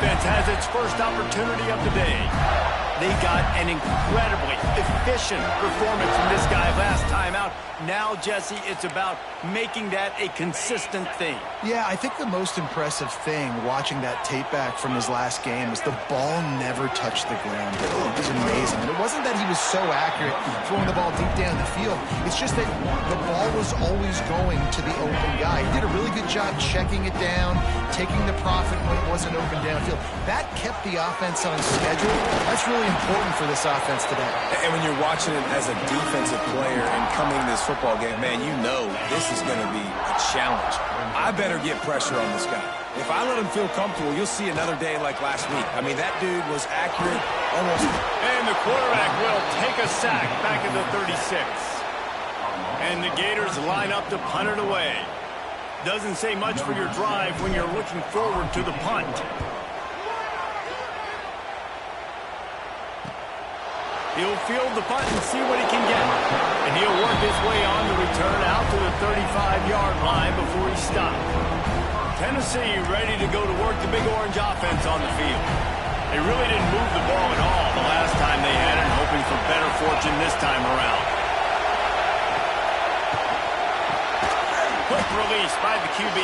offense has its first opportunity of the day. They got an incredibly efficient performance from this guy last time out. Now, Jesse, it's about making that a consistent thing. Yeah, I think the most impressive thing watching that tape back from his last game is the ball never touched the ground. It was amazing. And it wasn't that he was so accurate throwing the ball deep down the field. It's just that the ball was always going to the open guy. He did a really good job checking it down, taking the profit when it wasn't open downfield. That kept the offense on schedule. That's really important for this offense today. And when you're watching it as a defensive player and coming this football game, man, you know this is going to be a challenge. I better get pressure on this guy. If I let him feel comfortable, you'll see another day like last week. I mean, that dude was accurate almost. And the quarterback will take a sack back at the 36. And the Gators line up to punt it away. Doesn't say much for your drive when you're looking forward to the punt. He'll field the punt and see what he can get. And he'll work his way on the return out to the 35-yard line before he stops. Tennessee ready to go to work the Big Orange offense on the field. They really didn't move the ball at all the last time they had it, hoping for better fortune this time around. Quick release by the QB.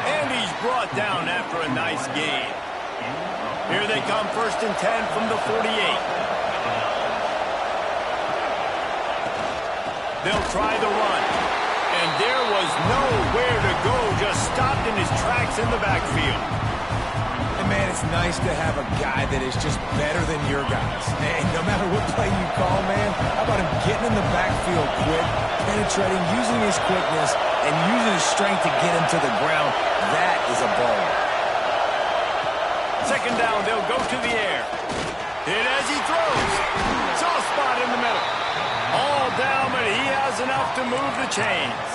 And he's brought down after a nice gain. Here they come, 1st and 10 from the 48. They'll try the run. And there was nowhere to go, just stopped in his tracks in the backfield. And, man, it's nice to have a guy that is just better than your guys. And no matter what play you call, man, how about him getting in the backfield quick, penetrating, using his quickness, and using his strength to get him to the ground. That is a ball. 2nd down, they'll go to the air. Hit as he throws. Soft spot in the middle. All down, but he has enough to move the chains.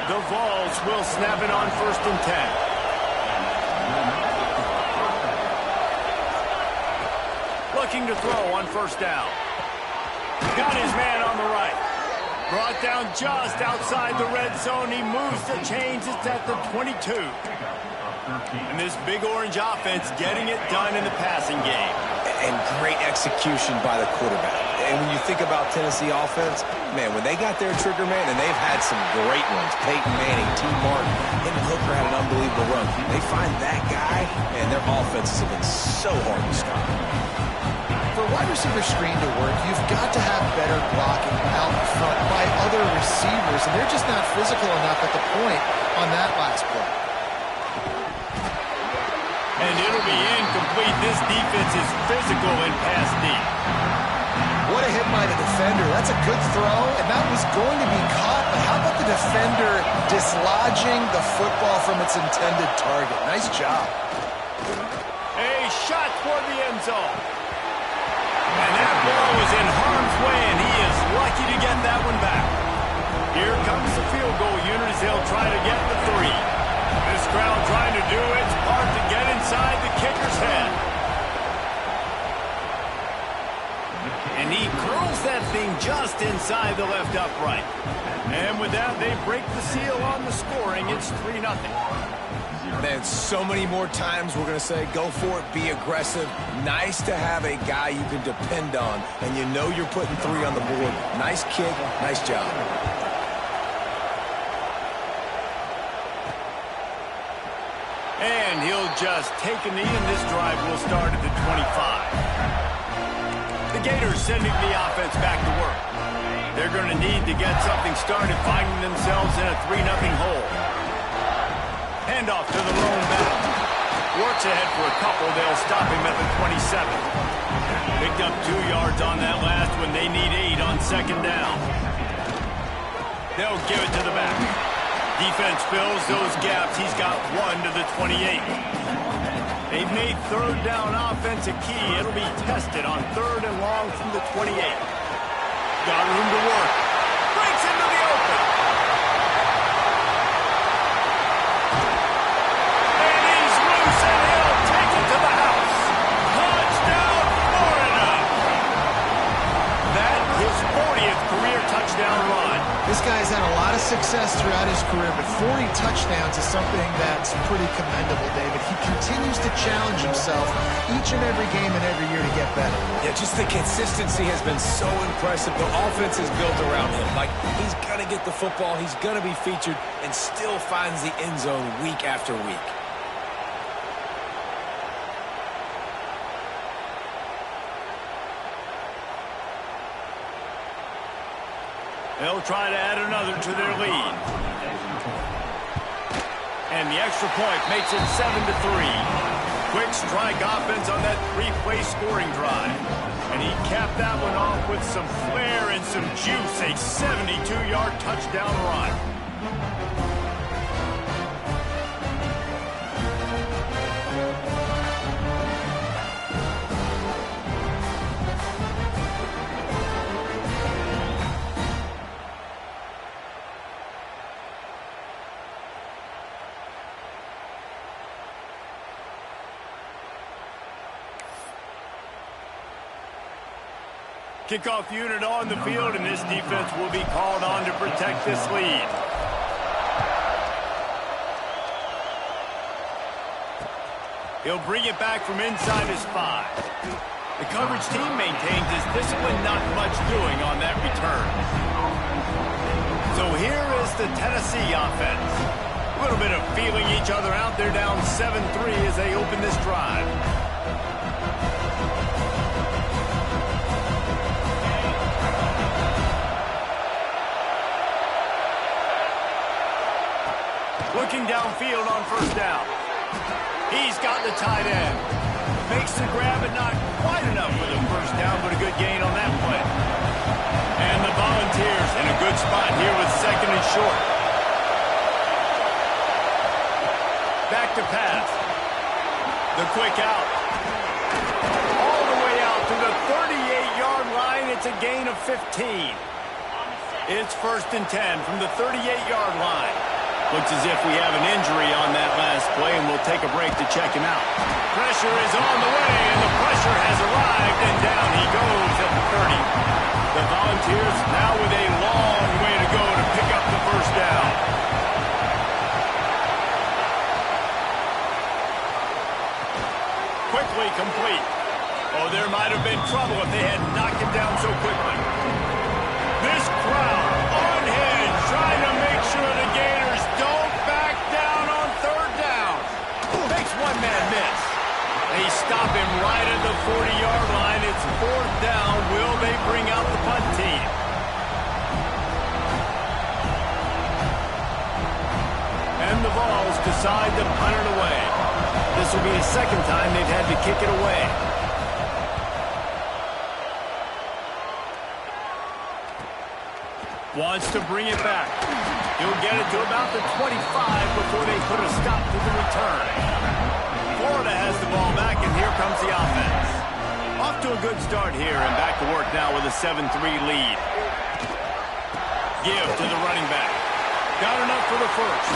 The Vols will snap it on 1st and 10. Looking to throw on 1st down. Got his man on the right. Brought down just outside the red zone. He moves the chains. It's at the 22. And this Big Orange offense getting it done in the passing game. And great execution by the quarterback. And when you think about Tennessee offense, man, when they got their trigger man, and they've had some great ones, Peyton Manning, T. Martin, and Hooker had an unbelievable run. They find that guy, and their offenses have been so hard to stop. For a wide receiver screen to work, you've got to have better blocking out front by other receivers, and they're just not physical enough at the point on that last play. And it'll be incomplete. This defense is physical and pass deep. What a hit by the defender. That's a good throw, and that was going to be caught, but how about the defender dislodging the football from its intended target? Nice job. A shot toward the end zone. And that ball was in harm's way, and he is lucky to get that one back. Here comes the field goal unit as they'll try to get the 3. This crowd trying to do its part to get inside the kicker's head. And he curls that thing just inside the left upright. And with that, they break the seal on the scoring. It's 3-0. Man, so many more times we're going to say, go for it, be aggressive. Nice to have a guy you can depend on, and you know you're putting 3 on the board. Nice kick, nice job. And he'll just take a knee, and this drive will start at the 25. The Gators sending the offense back to work. They're going to need to get something started, finding themselves in a 3-0 hole. Handoff to the lone back. Works ahead for a couple. They'll stop him at the 27. Picked up 2 yards on that last one. They need 8 on 2nd down. They'll give it to the back. Defense fills those gaps. He's got 1 to the 28. They've made 3rd down offense a key. It'll be tested on 3rd and long from the 28. Got room to work. Breaks into the open. And he's loose, and he'll take it to the house. Touchdown, Florida. That his 40th career touchdown run. This this guy's had a lot of success throughout his career, but 40 touchdowns is something that's pretty commendable, David. He continues to challenge himself each and every game and every year to get better. Yeah, just the consistency has been so impressive. The offense is built around him. Like, he's going to get the football, he's going to be featured, and still finds the end zone week after week. They'll try to add another to their lead. And the extra point makes it 7-3. Quick strike offense on that three-play scoring drive. And he capped that one off with some flair and some juice, a 72-yard touchdown run. Kickoff unit on the field, and this defense will be called on to protect this lead. He'll bring it back from inside his 5. The coverage team maintains his discipline, not much doing on that return. So here is the Tennessee offense. A little bit of feeling each other out. They're down 7-3 as they open this drive. Looking downfield on first down. He's got the tight end. Makes the grab, but not quite enough for the first down, but a good gain on that play. And the Volunteers in a good spot here with second and short. Back to pass. The quick out. All the way out to the 38-yard line. It's a gain of 15. It's 1st and 10 from the 38-yard line. Looks as if we have an injury on that last play, and we'll take a break to check him out. Pressure is on the way, and the pressure has arrived, and down he goes at the 30. The Volunteers now with a long way to go to pick up the first down. Quickly complete. Oh, there might have been trouble if they had knocked him down so quickly. This crowd unhinged, trying to make sure the Gators don't back down on third down. Makes one man miss. They stop him right at the 40-yard line. It's 4th down. Will they bring out the punt team? And the Vols decide to punt it away. This will be the second time they've had to kick it away. Wants to bring it back. He'll get it to about the 25 before they put a stop to the return. Florida has the ball back, and here comes the offense. Off to a good start here, and back to work now with a 7-3 lead. Give to the running back. Got enough for the first.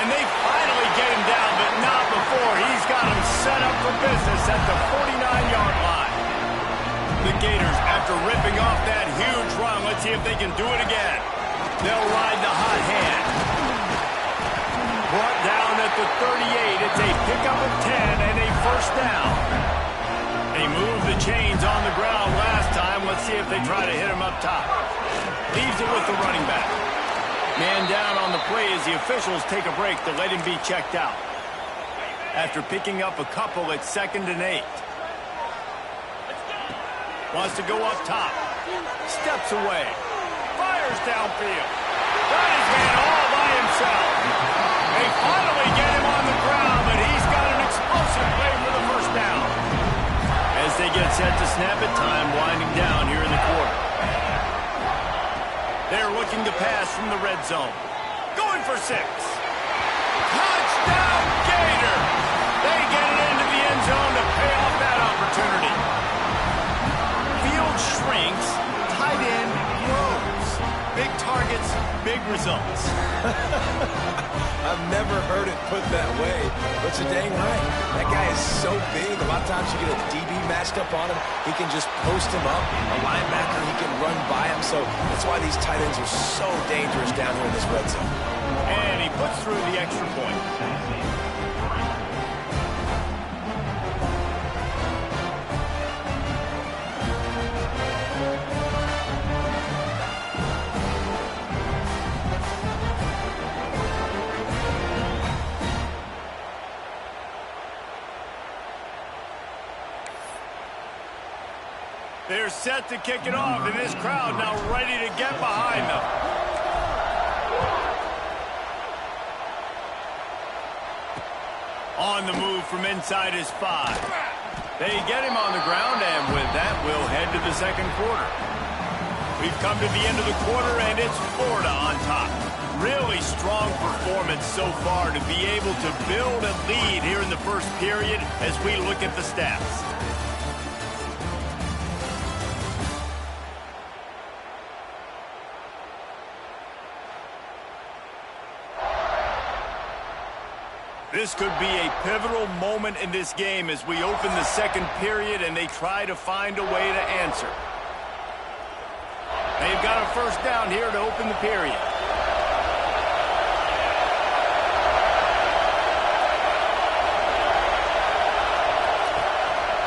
And they finally get him down, but not before. He's got him set up for business at the 49-yard line. The Gators, after ripping off that huge run, let's see if they can do it again. They'll ride the hot hand. Brought down at the 38. It's a pickup of 10 and a first down. They moved the chains on the ground last time. Let's see if they try to hit him up top. Leaves it with the running back. Man down on the play as the officials take a break to let him be checked out. After picking up a couple at 2nd and 8. Wants to go up top. Steps away. Fires downfield. Got his man all by himself. They finally get him on the ground, but he's got an explosive play for the first down. As they get set to snap it, time winding down here in the quarter. They're looking to pass from the red zone. Going for 6. Touchdown, Gator! They get it into the end zone to pay off that opportunity. Field shrinks, tight end grows. Big targets, big results. I've never heard it put that way, but you're dang right. That guy is so big, a lot of times you get a DB matched up on him, he can just post him up. A linebacker, he can run by him. So that's why these tight ends are so dangerous down here in this red zone. And he puts through the extra point. They're set to kick it off, and this crowd now ready to get behind them. On the move from inside his 5. They get him on the ground, and with that, we'll head to the second quarter. We've come to the end of the quarter, and it's Florida on top. Really strong performance so far to be able to build a lead here in the first period as we look at the stats. This could be a pivotal moment in this game as we open the second period and they try to find a way to answer. They've got a first down here to open the period.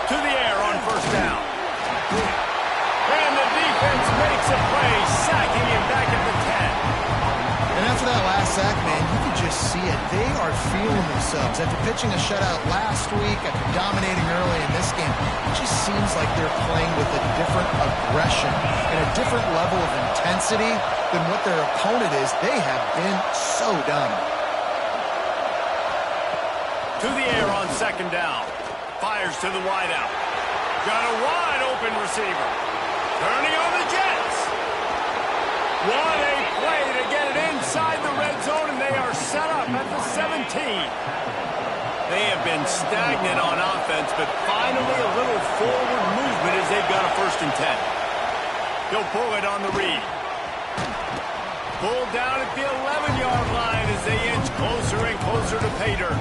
To the air on first down. And the defense makes a play, sacking him back at the 10. And after that last sack, man, you can just see it. They are feeling themselves. After pitching a shutout last week, after dominating early in this game, it just seems like they're playing with a different aggression and a different level of intensity than what their opponent is. They have been so done. To the air on second down. Fires to the wideout. Got a wide open receiver. Turning on the Jets. What a play to get it inside the red zone, and they are set up at the 17. They have been stagnant on offense, but finally a little forward movement as they've got a 1st and 10. He'll pull it on the read. Pulled down at the 11-yard line as they inch closer and closer to pay dirt.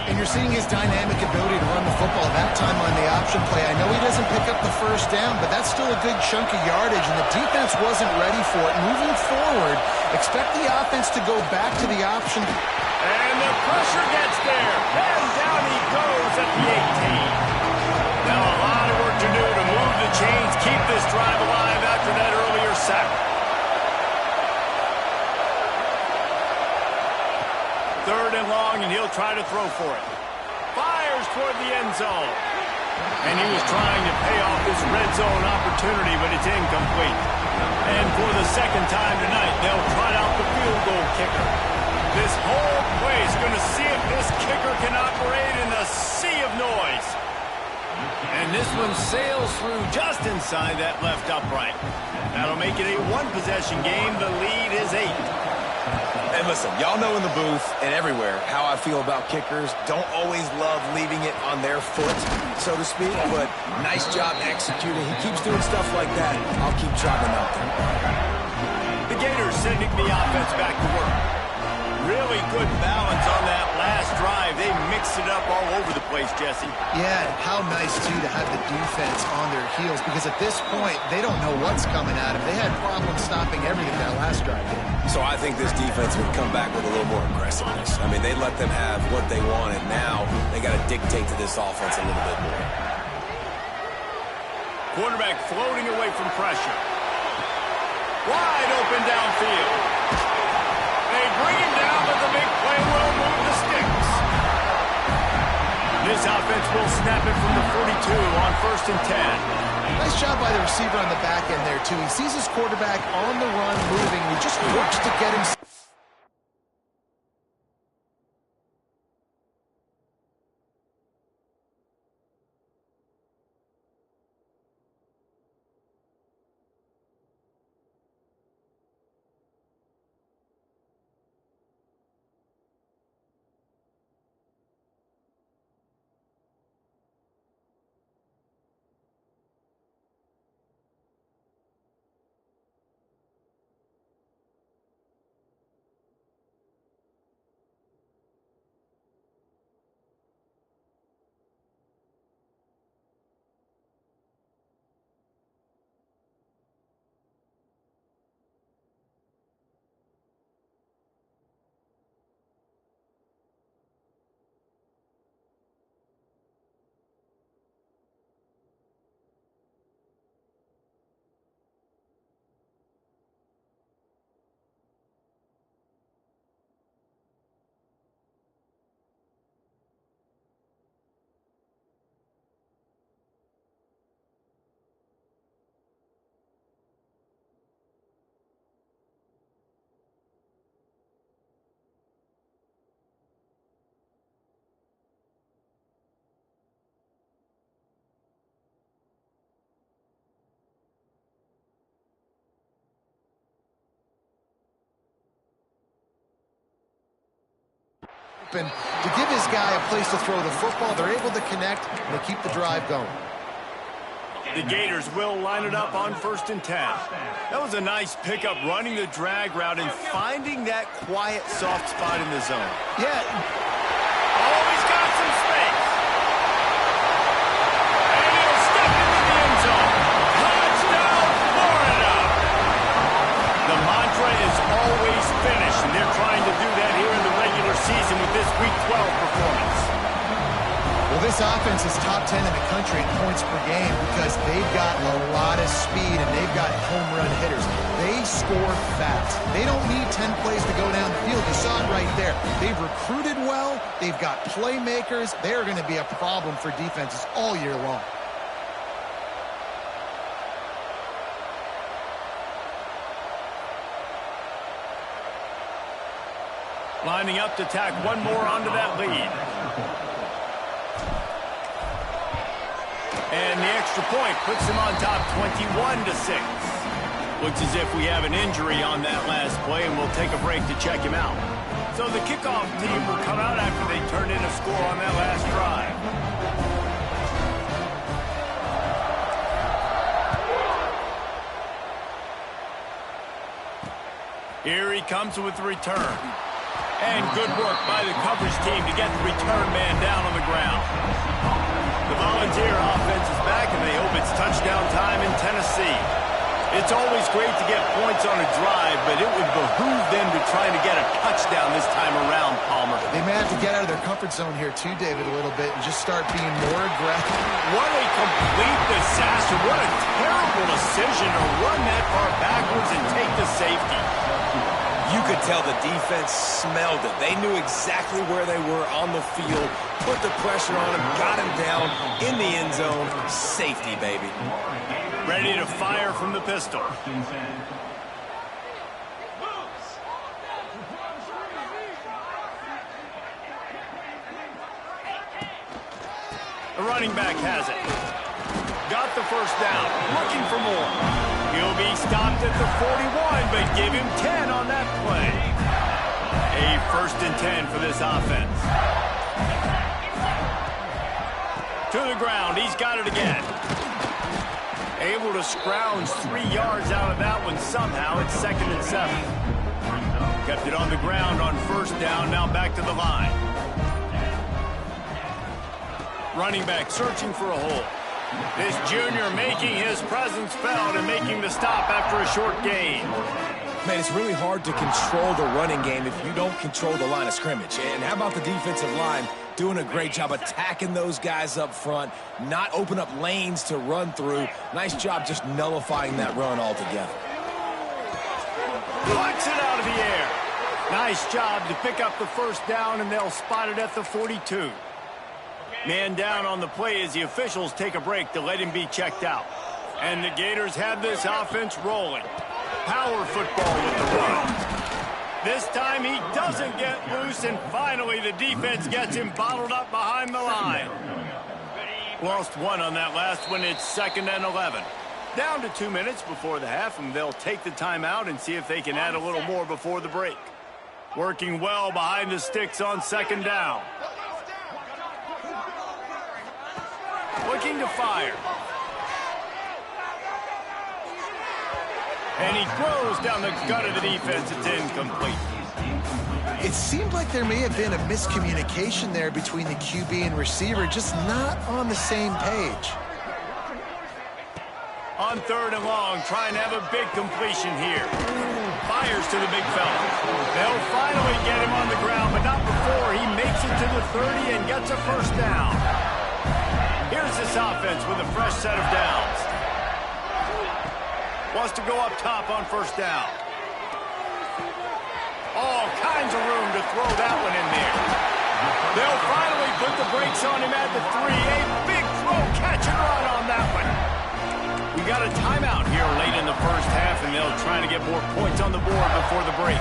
And you're seeing his dynamic ability to run the football that time on the option play. I know he doesn't pick up the first down, but that's still a good chunk of yardage, and the defense wasn't ready for it. Moving forward, expect the offense to go back to the option. And the pressure gets there. And down he goes at the 18. Now a lot of work to do to move the chains, keep this drive alive after that earlier sack. 3rd and long, and he'll try to throw for it. Fires toward the end zone. And he was trying to pay off this red zone opportunity, but it's incomplete. And for the second time tonight, they'll trot out the field goal kicker. This whole play is going to see if this kicker can operate in a sea of noise. And this one sails through just inside that left upright. That'll make it a one-possession game. The lead is 8. And listen, y'all know in the booth and everywhere how I feel about kickers. Don't always love leaving it on their foot, so to speak, but nice job executing. He keeps doing stuff like that. I'll keep trotting him out there. The Gators sending the offense back to work. Really good balance on that last drive. They mixed it up all over the place, Jesse. Yeah, how nice, too, to have the defense on their heels, because at this point, they don't know what's coming at them. They had problems stopping everything that last drive did. So I think this defense would come back with a little more aggressiveness. I mean, they let them have what they wanted. Now they got to dictate to this offense a little bit more. Quarterback floating away from pressure. Wide open downfield. They bring him down, but the big play will move the sticks. This offense will snap it from the 42 on 1st and 10. Nice job by the receiver on the back end there, too. He sees his quarterback on the run moving. He just works to get him. open to give his guy a place to throw the football. They're able to connect, and they keep the drive going. The Gators will line it up on 1st and 10. That was a nice pickup, running the drag route and finding that quiet, soft spot in the zone. Yeah. Oh, he's got some space. And he'll step into the end zone. Touchdown, Florida! The mantra is always finish, and they're trying to do that here in the regular season with this Week 12 performance. Well, this offense is top 10 in the country in points per game because they've got a lot of speed and they've got home run hitters. They score fast. They don't need 10 plays to go down the field. You saw it right there. They've recruited well. They've got playmakers. They're going to be a problem for defenses all year long. Lining up to tack one more onto that lead. And the extra point puts them on top 21-6. Looks as if we have an injury on that last play, and we'll take a break to check him out. So the kickoff team will come out after they turned in a score on that last drive. Here he comes with the return. And good work by the coverage team to get the return man down on the ground. The Volunteer offense is back, and they hope it's touchdown time in Tennessee. It's always great to get points on a drive, but it would behoove them to try to get a touchdown this time around, Palmer. They may have to get out of their comfort zone here too, David, a little bit and just start being more aggressive. What a complete disaster. What a terrible decision to run that far backwards and take the safety. You could tell the defense smelled it. They knew exactly where they were on the field, put the pressure on him, got him down in the end zone. Safety, baby. Ready to fire from the pistol. The running back has it. Got the first down. Looking for more. He'll be stopped at the 41, but give him 10 on that play. A 1st and 10 for this offense. To the ground. He's got it again. Able to scrounge 3 yards out of that one somehow. It's 2nd and 7. Kept it on the ground on 1st down. Now back to the line. Running back searching for a hole. This junior making his presence felt and making the stop after a short gain. Man, it's really hard to control the running game if you don't control the line of scrimmage. And how about the defensive line doing a great job attacking those guys up front, not open up lanes to run through. Nice job just nullifying that run altogether. Puts it out of the air. Nice job to pick up the 1st down, and they'll spot it at the 42. Man down on the play as the officials take a break to let him be checked out. And the Gators have this offense rolling. Power football with the run. This time he doesn't get loose, and finally the defense gets him bottled up behind the line. Lost one on that last one. It's 2nd and 11. Down to 2 minutes before the half, and they'll take the timeout and see if they can add a little more before the break. Working well behind the sticks on 2nd down. Looking to fire. And he throws down the gut of the defense. It's incomplete. It seemed like there may have been a miscommunication there between the QB and receiver, just not on the same page. On 3rd and long, trying to have a big completion here. Fires to the big fella. They'll finally get him on the ground, but not before he makes it to the 30 and gets a 1st down. Here's this offense with a fresh set of downs. Wants to go up top on 1st down. All kinds of room to throw that one in there. They'll finally put the brakes on him at the 3. A big throw, catch and run on that one. We got a timeout here late in the 1st half, and they'll try to get more points on the board before the break.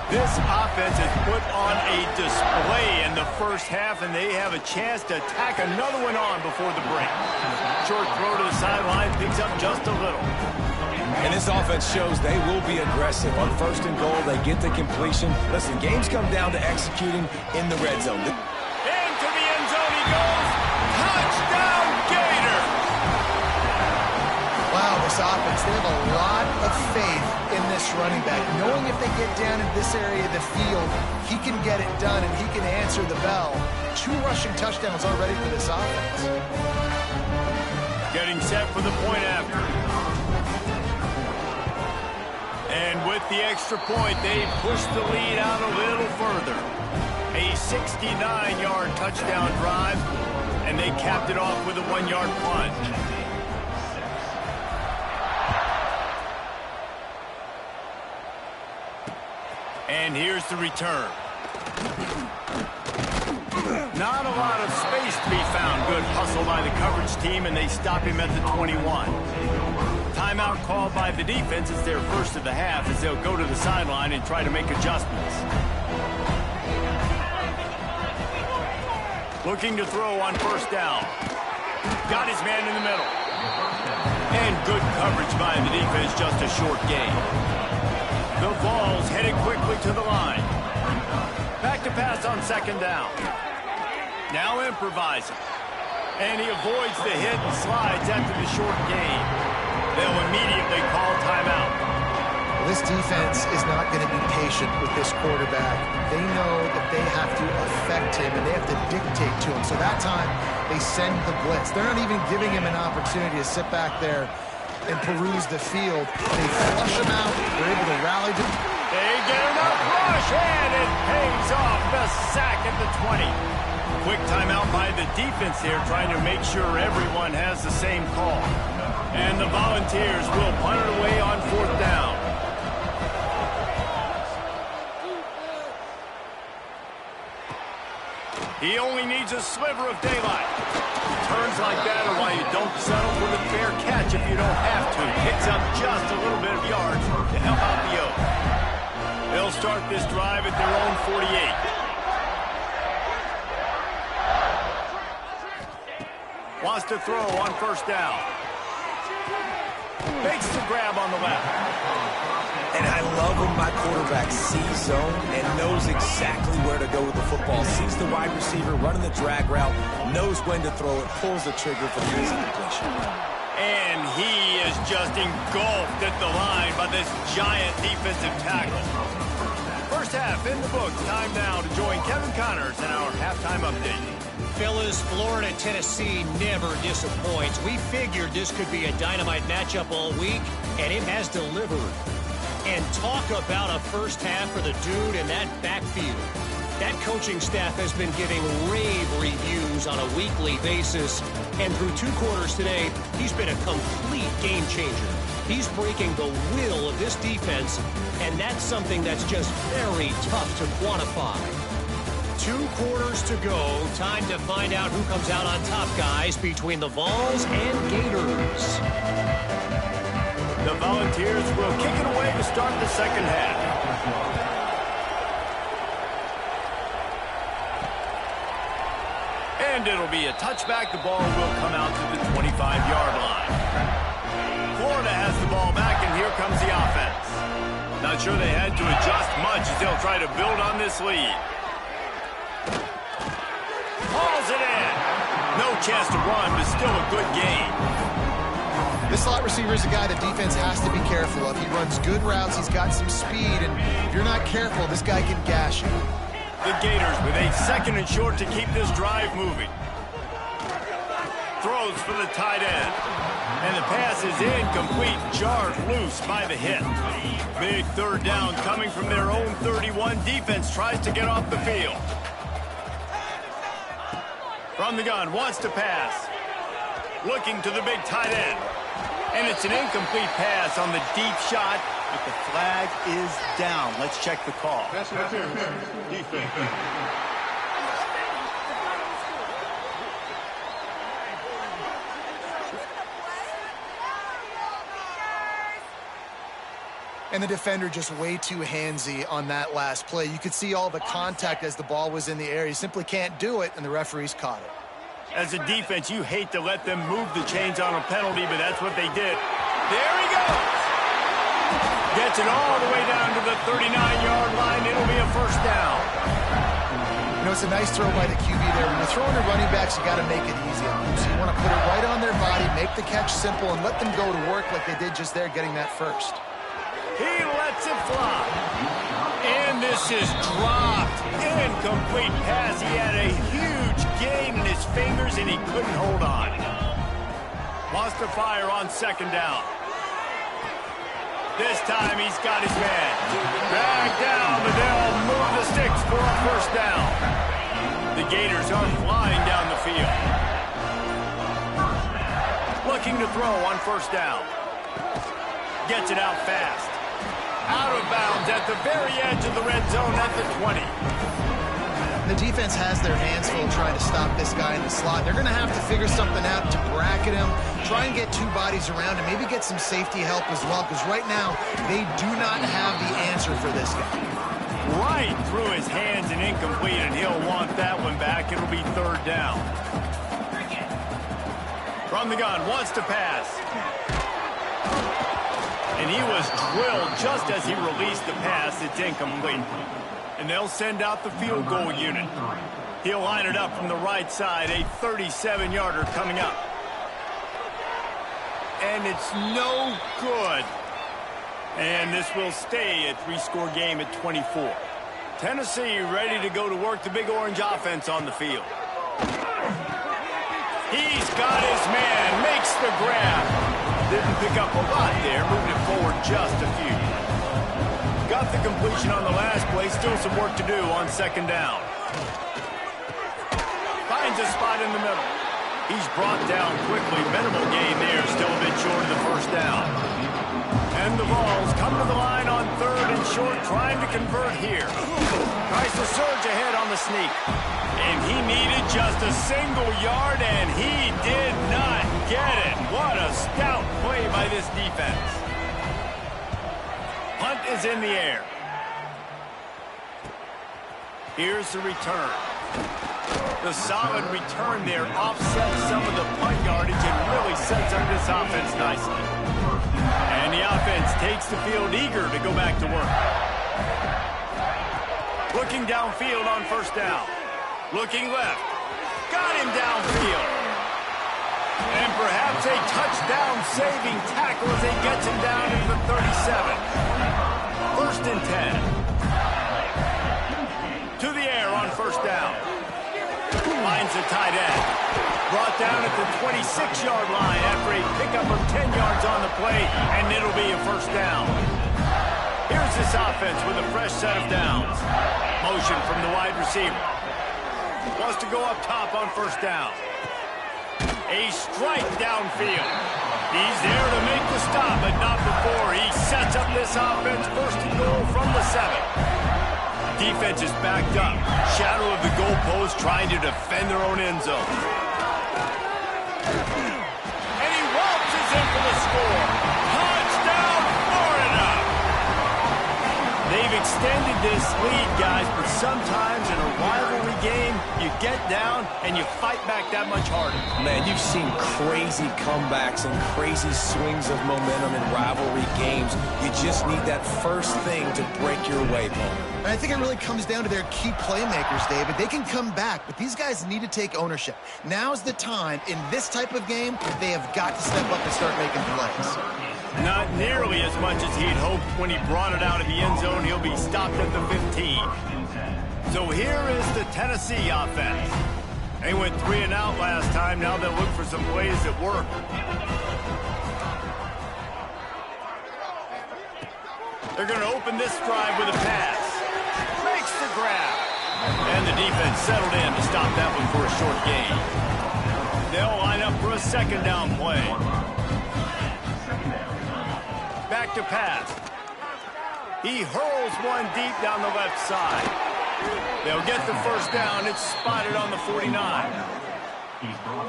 This offense has put on a display in the 1st half, and they have a chance to tack another one on before the break. Short throw to the sideline, picks up just a little. And this offense shows they will be aggressive. On first and goal, they get the completion. Listen, games come down to executing in the red zone. Into the end zone he goes. Touchdown, Gator! Wow, this offense, they have a lot of faith in this running back. Knowing if they get down in this area of the field, he can get it done and he can answer the bell. 2 rushing touchdowns already for this offense. Getting set for the point after. And with the extra point, they push the lead out a little further. A 69-yard touchdown drive, and they capped it off with a 1-yard punt. And here's the return. Not a lot of space to be found. Good hustle by the coverage team, and they stop him at the 21. Timeout called by the defense. It's their first of the half as they'll go to the sideline and try to make adjustments. Looking to throw on first down. Got his man in the middle. And good coverage by the defense, just a short gain. The Vols headed quickly to the line. Back to pass on second down. Now improvising. And he avoids the hit and slides after the short gain. They'll immediately call timeout. Well, this defense is not going to be patient with this quarterback. They know that they have to affect him and they have to dictate to him. So that time, they send the blitz. They're not even giving him an opportunity to sit back there and peruse the field. They flush him out. They're able to rally to... They get enough rush, and it pays off. The sack at the 20. Quick timeout by the defense here, trying to make sure everyone has the same call. And the Volunteers will punt it away on fourth down. He only needs a sliver of daylight. Turns like that are why you don't settle for the fair catch if you don't have to. Picks up just a little bit of yards to help out the Oaks. They'll start this drive at their own 48. Wants to throw on first down. Makes the grab on the left. And I love when my quarterback sees zone and knows exactly where to go with the football. Sees the wide receiver running the drag route, knows when to throw it, pulls the trigger for the easy completion. And he is just engulfed at the line by this giant defensive tackle. First half in the books. Time now to join Kevin Connors in our halftime update. Fellas, Florida-Tennessee never disappoints. We figured this could be a dynamite matchup all week, and it has delivered. And talk about a first half for the dude in that backfield. That coaching staff has been giving rave reviews on a weekly basis. And through 2 quarters today, he's been a complete game changer. He's breaking the will of this defense, and that's something that's just very tough to quantify. 2 quarters to go. Time to find out who comes out on top, guys, between the Vols and Gators. The Volunteers will kick it away to start the second half. And it'll be a touchback. The ball will come out to the 25-yard line. Florida has the ball back, and here comes the offense. Not sure they had to adjust much as they'll try to build on this lead. Hauls it in. No chance to run, but still a good game. This slot receiver is a guy the defense has to be careful of. He runs good routes. He's got some speed, and if you're not careful, this guy can gash you. The Gators with a second and short to keep this drive moving. Throws for the tight end. And the pass is incomplete, jarred loose by the hit. Big third down coming from their own 31. Defense tries to get off the field. From the gun, wants to pass. Looking to the big tight end. And it's an incomplete pass on the deep shot, but the flag is down. Let's check the call. Defense. And the defender just way too handsy on that last play. You could see all the contact as the ball was in the air. He simply can't do it, and the referees caught it. As a defense, you hate to let them move the chains on a penalty, but that's what they did. There he goes. Gets it all the way down to the 39-yard line. It'll be a first down. You know, it's a nice throw by the QB there. When you're throwing to running backs, you got to make it easy on them. So you want to put it right on their body, make the catch simple, and let them go to work like they did just there, getting that first. He lets it fly. And this is dropped. Incomplete pass. He had a huge gain in his fingers, and he couldn't hold on. Wants to fire on second down. This time he's got his man. Back down, but they'll move the sticks for a first down. The Gators are flying down the field. Looking to throw on first down. Gets it out fast. Out of bounds at the very edge of the red zone at the 20. The defense has their hands full trying to stop this guy in the slot. They're going to have to figure something out to bracket him, try and get two bodies around him, maybe get some safety help as well, because right now they do not have the answer for this guy. Right through his hands and incomplete, and he'll want that one back. It'll be third down. From the gun, wants to pass. And he was drilled just as he released the pass. It's incomplete. And they'll send out the field goal unit. He'll line it up from the right side. A 37-yarder coming up. And it's no good. And this will stay a three-score game at 24. Tennessee ready to go to work. The Big Orange offense on the field. He's got his man. Makes the grab. Didn't pick up a lot there. Moved it forward just a few. Got the completion on the last play. Still some work to do on second down. Finds a spot in the middle. He's brought down quickly. Minimal gain there. Still a bit short of the first down. And the balls come to the line on third and short. Trying to convert here. Tries to surge ahead on the sneak. And he needed just a single yard, and he did not get it. What a stout play by this defense. Punt is in the air. Here's the return. The solid return there offsets some of the punt yardage and really sets up this offense nicely. And the offense takes the field eager to go back to work. Looking downfield on first down. Looking left. Got him downfield. And perhaps a touchdown-saving tackle as he gets him down into the 37. First and 10. To the air on first down. Finds the tight end. Brought down at the 26-yard line after a pickup of 10 yards on the play, and it'll be a first down. Here's this offense with a fresh set of downs. Motion from the wide receiver. Wants to go up top on first down. A strike downfield. He's there to make the stop, but not before. He sets up this offense first and goal from the 7. Defense is backed up. Shadow of the goalpost trying to defend their own end zone. And he waltzes in for the score. Touchdown, Florida! They've extended this lead, guys, but sometimes in a rivalry game, you get down and you fight back that much harder. Man, you've seen crazy comebacks and crazy swings of momentum in rivalry games. You just need that first thing to break your way, Paul. And I think it really comes down to their key playmakers, David. They can come back, but these guys need to take ownership. Now's the time. In this type of game, they have got to step up and start making plays. Not nearly as much as he'd hoped when he brought it out of the end zone. He'll be stopped at the 15. So here is the Tennessee offense. They went 3 and out last time. Now they'll look for some plays that work. They're going to open this drive with a pass. Makes the grab. And the defense settled in to stop that one for a short gain. They'll line up for a second down play. Back to pass. He hurls one deep down the left side. They'll get the first down. It's spotted on the 49.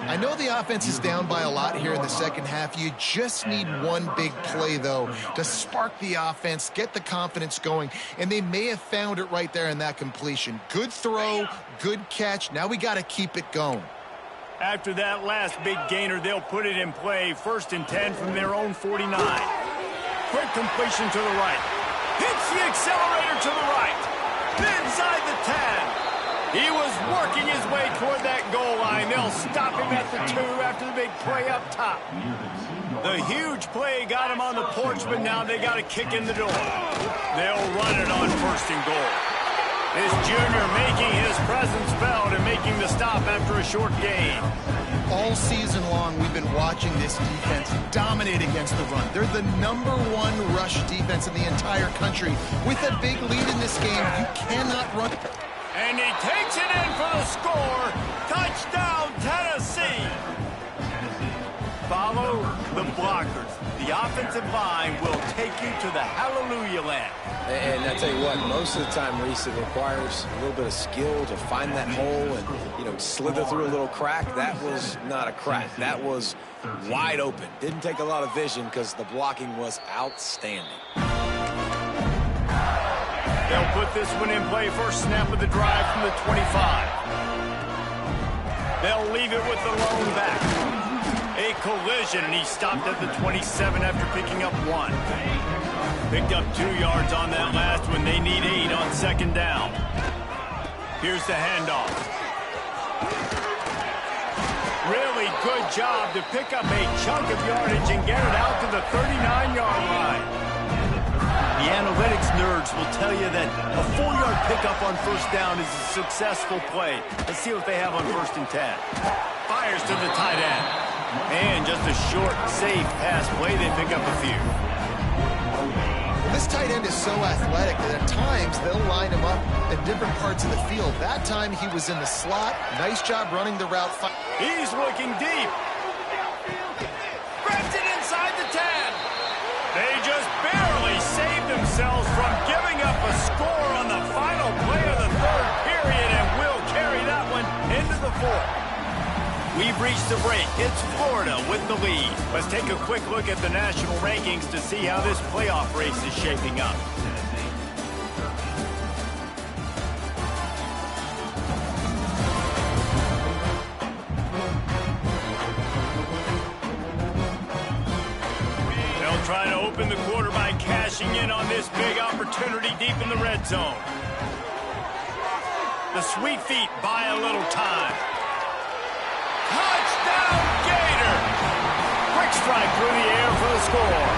I know the offense is down by a lot here in the second half. You just need one big play, though, to spark the offense, get the confidence going, and they may have found it right there in that completion. Good throw, good catch. Now we got to keep it going. After that last big gainer, they'll put it in play. First and 10 from their own 49. quick completion to the right. Hits the accelerator to the right. Inside the 10. He was working his way toward that goal line. They'll stop him at the 2 after the big play up top. The huge play got him on the porch, but now they got to kick in the door. They'll run it on 1st and goal. This junior making his presence felt and making the stop after a short gain. All season long, we've been watching this defense dominate against the run. They're the #1 rush defense in the entire country. With a big lead in this game, you cannot run. And he takes it in for the score. Touchdown, Tennessee. Follow the blockers. The offensive line will take you to the hallelujah land. And I tell you what, most of the time, Reese, it requires a little bit of skill to find that hole and, slither through a little crack. That was not a crack. That was wide open. Didn't take a lot of vision because the blocking was outstanding. They'll put this one in play. First snap of the drive from the 25. They'll leave it with the lone back. A collision, and he stopped at the 27 after picking up 1. Picked up 2 yards on that last one. They need 8 on 2nd down. Here's the handoff. Really good job to pick up a chunk of yardage and get it out to the 39-yard line. The analytics nerds will tell you that a 4-yard pickup on 1st down is a successful play. Let's see what they have on 1st and 10. Fires to the tight end. And just a short, safe pass play. They pick up a few. This tight end is so athletic that at times they'll line him up in different parts of the field. That time he was in the slot. Nice job running the route. He's looking deep. Grabs it inside the 10. They just barely saved themselves from giving up a score on the final play of the 3rd period and will carry that one into the 4th. We've reached the break. It's Florida with the lead. Let's take a quick look at the national rankings to see how this playoff race is shaping up. They'll try to open the quarter by cashing in on this big opportunity deep in the red zone. The Sweet Feet buy a little time. Touchdown, Gator! Quick strike through the air for the score.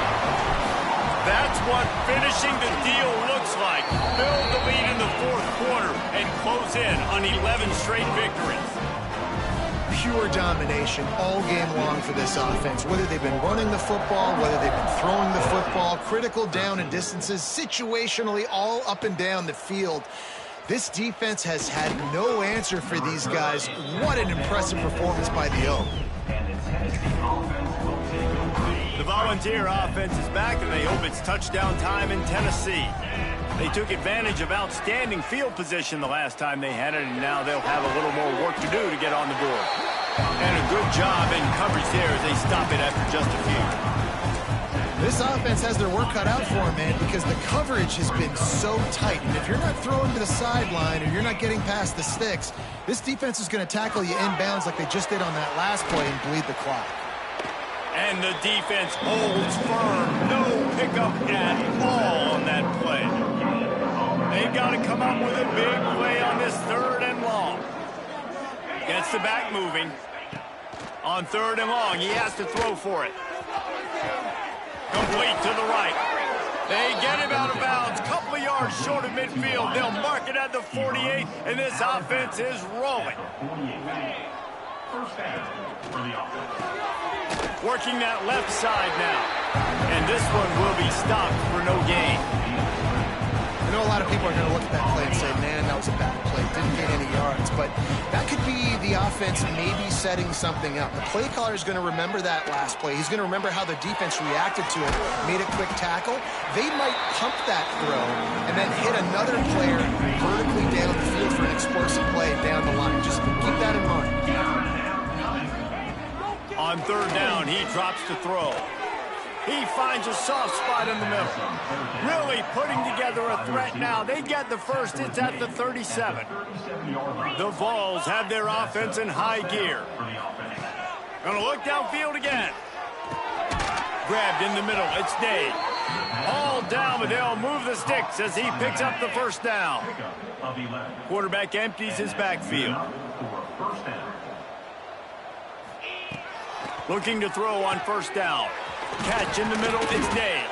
That's what finishing the deal looks like. Build the lead in the 4th quarter and close in on 11 straight victories. Pure domination all game long for this offense. Whether they've been running the football, whether they've been throwing the football, critical down and distances, situationally all up and down the field. This defense has had no answer for these guys. What an impressive performance by the Oak. The Volunteer offense is back, and they hope it's touchdown time in Tennessee. They took advantage of outstanding field position the last time they had it, and now they'll have a little more work to do to get on the board. And a good job in coverage there as they stop it after just a few. This offense has their work cut out for them, man, because the coverage has been so tight. And if you're not throwing to the sideline or you're not getting past the sticks, this defense is going to tackle you inbounds like they just did on that last play and bleed the clock. And the defense holds firm. No pickup at all on that play. They've got to come up with a big play on this 3rd and long. Gets the back moving. On 3rd and long, he has to throw for it. Complete to the right. They get him out of bounds. Couple of yards short of midfield. They'll mark it at the 48, and this offense is rolling. Working that left side now. And this one will be stopped for no gain. I know a lot of people are going to look at that play and say, man, that was a bad play. Didn't get any yards. But that could be the offense maybe setting something up. The play caller is going to remember that last play. He's going to remember how the defense reacted to it, made a quick tackle. They might pump that throw and then hit another player vertically down the field for an explosive play down the line. Just keep that in mind. On 3rd down, he drops to throw. He finds a soft spot in the middle. Really putting together a threat now. They get the first. It's at the 37. The Vols have their offense in high gear. Gonna look downfield again. Grabbed in the middle. It's Day. All down, but they'll move the sticks as he picks up the first down. Quarterback empties his backfield. Looking to throw on first down. Catch in the middle, it's Dale.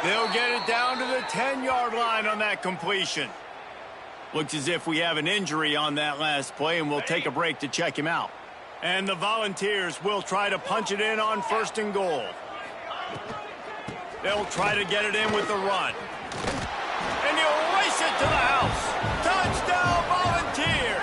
They'll get it down to the 10-yard line on that completion. Looks as if we have an injury on that last play, and we'll take a break to check him out. And the Volunteers will try to punch it in on 1st and goal. They'll try to get it in with the run. And he'll race it to the house. Touchdown, Volunteers!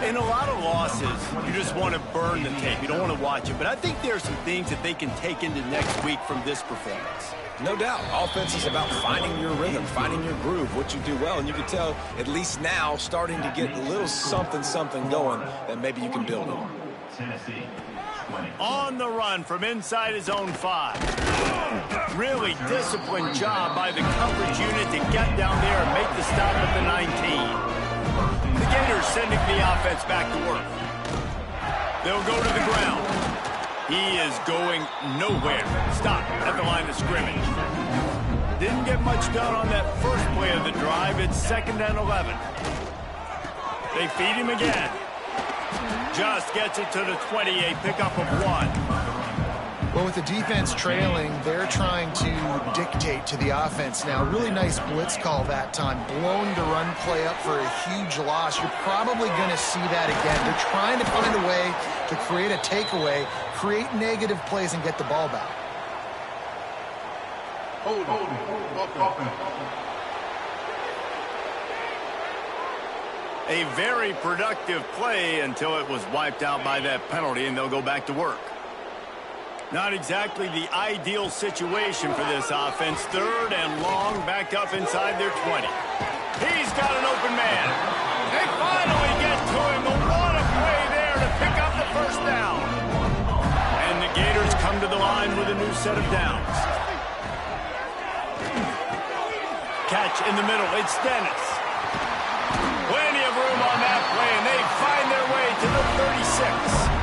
In a lot of losses, you just want to burn the tape. You don't want to watch it. But I think there are some things that they can take into next week from this performance. No doubt. Offense is about finding your rhythm, finding your groove, what you do well. And you can tell, at least now, starting to get a little something going that maybe you can build on. On the run from inside his own 5. Really disciplined job by the coverage unit to get down there and make the stop at the 19. The Gators sending the offense back to work. They'll go to the ground. He is going nowhere. Stop at the line of scrimmage. Didn't get much done on that first play of the drive. It's 2nd and 11. They feed him again. Just gets it to the 20, a pickup of 1. Well, with the defense trailing, they're trying to dictate to the offense now. Really nice blitz call that time. Blowing the run play up for a huge loss. You're probably going to see that again. They're trying to find a way to create a takeaway, create negative plays, and get the ball back. A very productive play until it was wiped out by that penalty, and they'll go back to work. Not exactly the ideal situation for this offense. 3rd and long, back up inside their 20. He's got an open man. They finally get to him. What a play there to pick up the first down. And the Gators come to the line with a new set of downs. Catch in the middle. It's Dennis. Plenty of room on that play, and they find their way to the 36.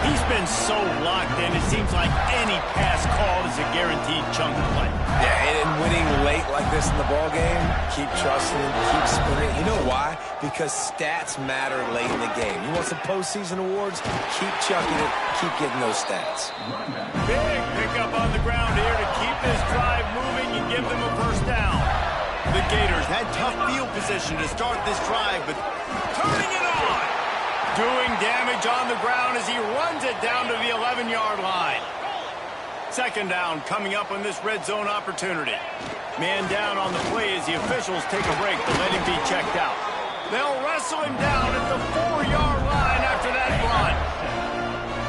He's been so locked in, it seems like any pass called is a guaranteed chunk of play. Yeah, and winning late like this in the ball game, keep trusting, keep sprinting. You know why? Because stats matter late in the game. You want some postseason awards? Keep chucking it, keep getting those stats. Big pickup on the ground here to keep this drive moving and give them a first down. The Gators had tough field position to start this drive, but turning it on. Doing damage on the ground as he runs it down to the 11-yard line. 2nd down coming up on this red zone opportunity. Man down on the play as the officials take a break to let him be checked out. They'll wrestle him down at the 4-yard line after that run.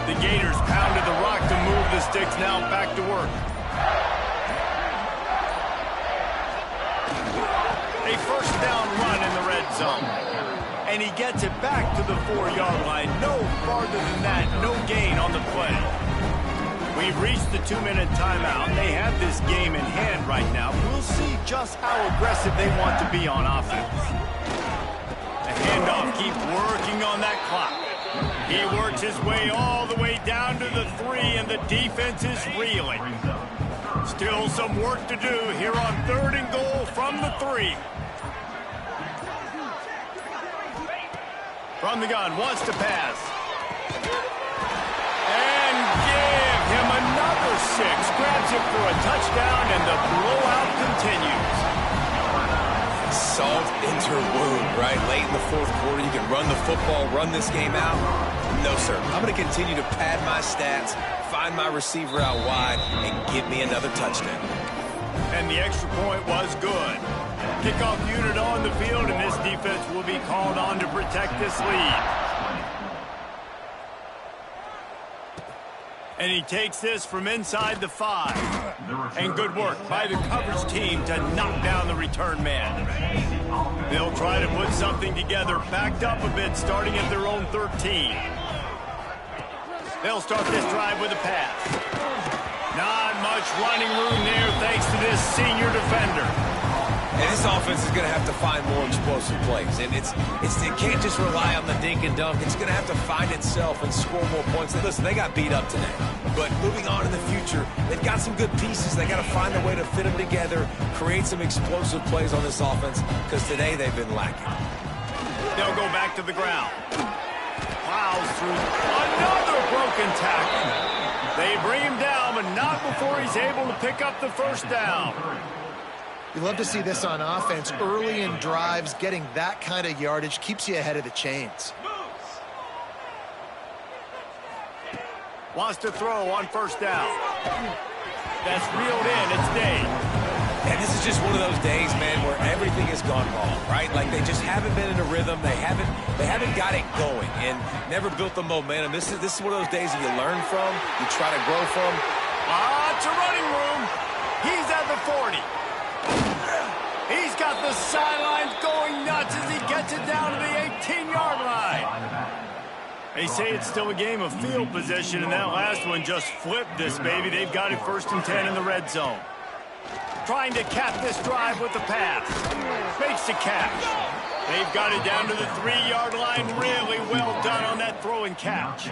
The Gators pounded the rock to move the sticks, now back to work. A first down run in the red zone. And he gets it back to the 4-yard line. No farther than that. No gain on the play. We've reached the 2-minute timeout. They have this game in hand right now. We'll see just how aggressive they want to be on offense. The handoff keeps working on that clock. He works his way all the way down to the 3, and the defense is reeling. Still some work to do here on 3rd and goal from the 3. From the gun, wants to pass. And give him another 6. Grabs it for a touchdown, and the blowout continues. Salt into wound, right? Late in the 4th quarter, you can run the football, run this game out. No, sir. I'm going to continue to pad my stats, find my receiver out wide, and give me another touchdown. And the extra point was good. Kickoff unit on the field, and this defense will be called on to protect this lead. And he takes this from inside the 5. And good work by the coverage team to knock down the return man. They'll try to put something together, backed up a bit, starting at their own 13. They'll start this drive with a pass. Not much running room there thanks to this senior defender. And this offense is going to have to find more explosive plays. And it can't just rely on the dink and dunk. It's going to have to find itself and score more points. And listen, they got beat up today. But moving on in the future, they've got some good pieces. They got to find a way to fit them together, create some explosive plays on this offense, because today they've been lacking. They'll go back to the ground. Plows through another broken tackle. They bring him down, but not before he's able to pick up the first down. You love to see this on offense. Early in drives, getting that kind of yardage keeps you ahead of the chains. Wants to throw on first down. That's reeled in. It's Dave. And this is just one of those days, man, where everything has gone wrong, right? Like they just haven't been in a rhythm. They haven't got it going and never built the momentum. This is one of those days that you learn from, you try to grow from. It's a running room. He's at the 40. He's got the sidelines going nuts as he gets it down to the 18-yard line. They say it's still a game of field position, and that last one just flipped this baby. They've got it 1st and 10 in the red zone. Trying to cap this drive with the pass. Makes the catch. They've got it down to the 3-yard line. Really well done on that throw and catch.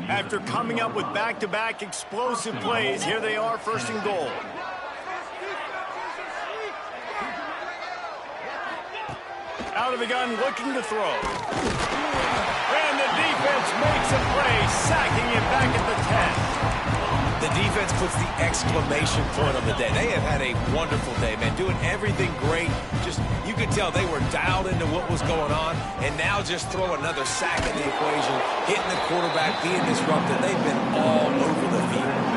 After coming up with back-to-back explosive plays, here they are 1st and goal. Out of the gun, looking to throw. And the defense makes a play, sacking it back at the 10. The defense puts the exclamation point on the day. They have had a wonderful day, man, doing everything great. Just, you could tell they were dialed into what was going on, and now just throw another sack in the equation, hitting the quarterback, being disrupted. They've been all over the field.